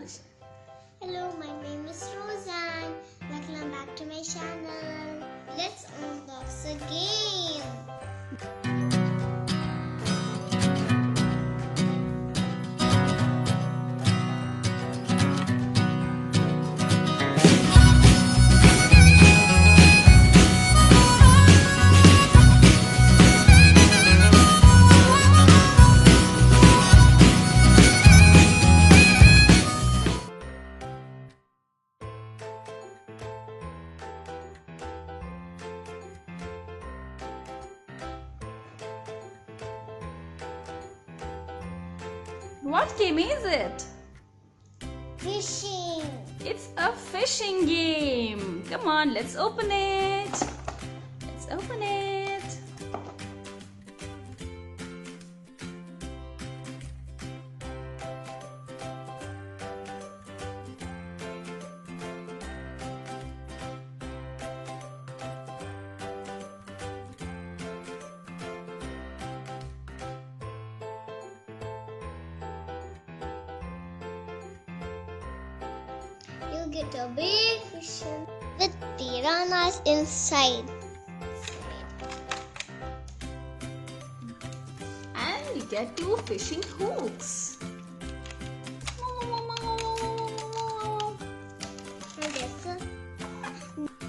challenge. Hello, my name is Roseanne. Welcome back to my channel. Let's unbox a game. What game is it? Fishing. It's a fishing game. Come on, let's open it. Let's open it. You get a big fish with piranhas inside. And we get 2 fishing hooks.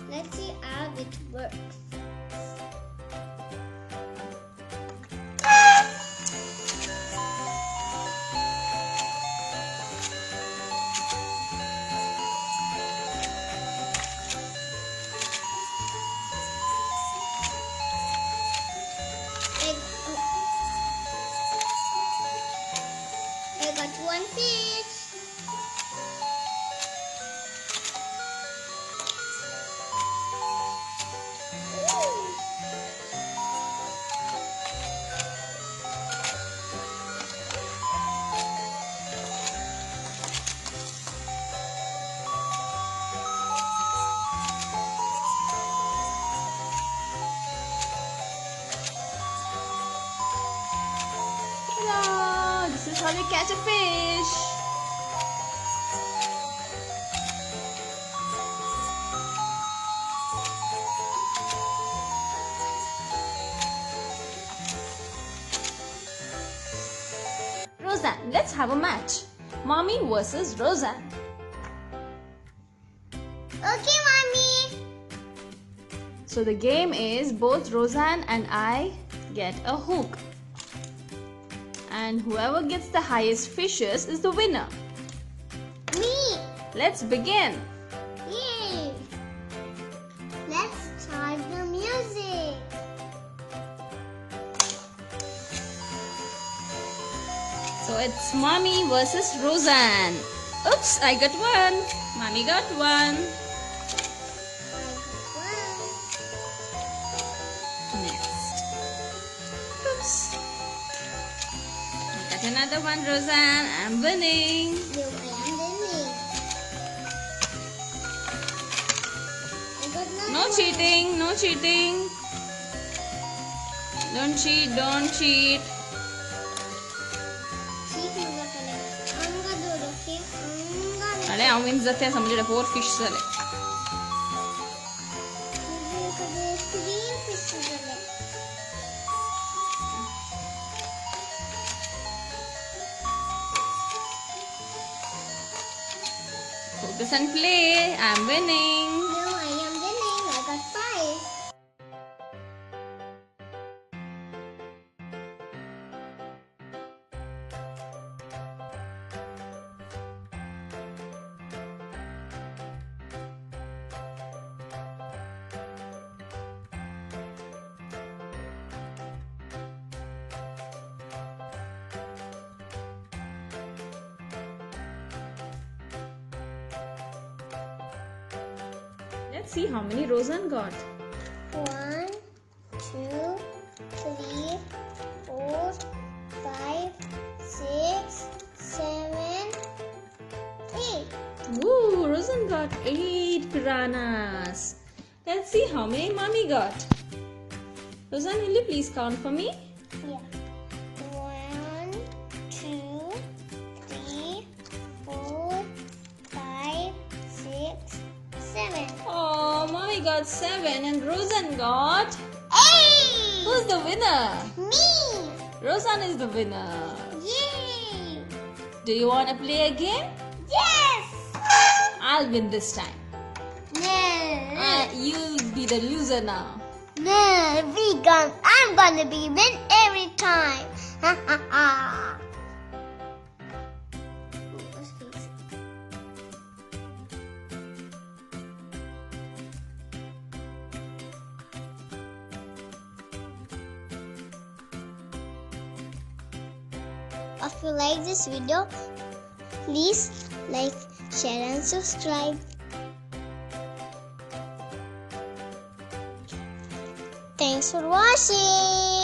Let's see how it works. I got one fish. Ta-da! This is how you catch a fish. Roseanne, let's have a match. Mommy versus Roseanne. Okay, mommy. So the game is both Roseanne and I get a hook. And whoever gets the highest fishes is the winner. Me. Let's begin. Yay. Let's start the music. So it's Mommy versus Roseanne. Oops, I got one. Mommy got one. Next. Oops. I got another one, Roseanne. I'm winning. You am winning. I got another No one. cheating, no cheating. Don't cheat, don't cheat. अरे हांव win जाते समझले 4 fish जाले. Focus and play. I'm winning. No, I am winning. I got 5. Let's see how many Roseanne got. 1, 2, 3, 4, 5, 6, 7, 8. Woo! Roseanne got 8 piranhas. Let's see how many Mommy got. Roseanne, will you please count for me? Yeah. 1, 2, 3, 4, got 7 and Rosan got... 8! Who's the winner? Me! Rosan is the winner. Yay! Do you want to play again? Yes! I'll win this time. No! You'll be the loser now. No, I'm gonna be win every time. Ha ha ha. If you like this video, please like, share and subscribe. Thanks for watching.